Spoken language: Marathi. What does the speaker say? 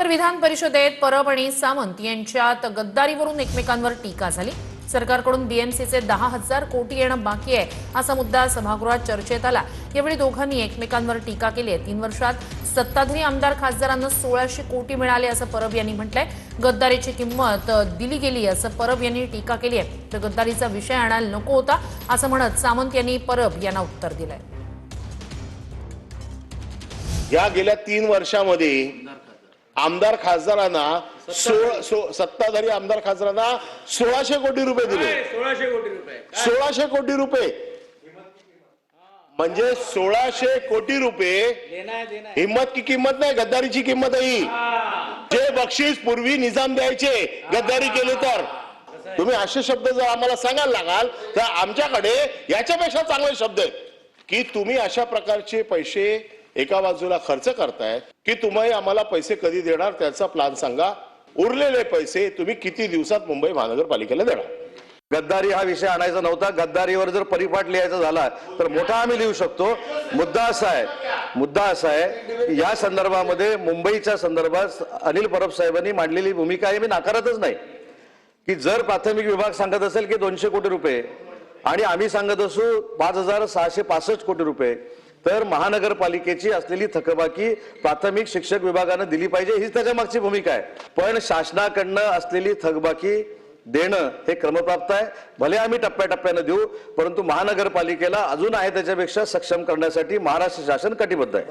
तर विधान परिषदेत परब आणि सामंत यांच्यात गद्दारीवरून एकमेकांवर टीका झाली। सरकारकडून बीएमसीचे 10,000 कोटी येणं बाकी आहे असा मुद्दा सभागृहात चर्चेत आला। यावेळी दोघांनी एकमेकांवर टीका केली आहे। 3 वर्षात सत्ताधारी आमदार खासदारांना 1600 कोटी मिळाले असं परब यांनी म्हटलंय। गद्दारीची किंमत दिली गेली असं परब यांनी टीका केली आहे। तर गद्दारीचा विषय आणायला नको होता असं म्हणत सामंत यांनी परब यांना उत्तर दिलंय। या गेल्या 3 वर्षांमध्ये आमदार खासदारांना सत्ताधारी आमदार खासदारांना 1600 कोटी रुपये दिले। 1600 कोटी रुपये म्हणजे 1600 कोटी रुपये हिम्मत की किंमत नाही, गद्दारीची किंमत आहे। जे बक्षीस पूर्वी निजाम द्यायचे गद्दारी केले तर तुम्ही असे शब्द जर आम्हाला सांगायला लागाल तर आमच्याकडे याच्यापेक्षा चांगले शब्द आहेत की तुम्ही अशा प्रकारचे पैसे एका बाजूला खर्च करताय की तुम्ही आम्हाला पैसे कधी देणार त्याचा प्लॅन सांगा। उरलेले पैसे तुम्ही किती दिवसात मुंबई महानगरपालिकेला देणार। गद्दारी हा विषय आणायचा नव्हता। गद्दारीवर जर परिपाठ लिहायचा झाला तर मोठा आम्ही लिहू शकतो। मुद्दा असा आहे की या संदर्भामध्ये मुंबईच्या संदर्भात अनिल परब साहेबांनी मांडलेली भूमिका आहे मी नाकारतच नाही की जर प्राथमिक विभाग सांगत असेल की 200 कोटी रुपये आणि आम्ही सांगत असू 5665 कोटी रुपये तर महानगरपालिकेची असलेली थकबाकी प्राथमिक शिक्षक विभागाने दिली पाहिजे हीच त्याच्या मागची भूमिका आहे। पण शासनाकडनं असलेली थकबाकी देणं हे क्रमप्राप्त आहे। भले आम्ही टप्प्याटप्प्याने देऊ परंतु महानगरपालिकेला अजून आहे त्याच्यापेक्षा सक्षम करण्यासाठी महाराष्ट्र शासन कटिबद्ध आहे।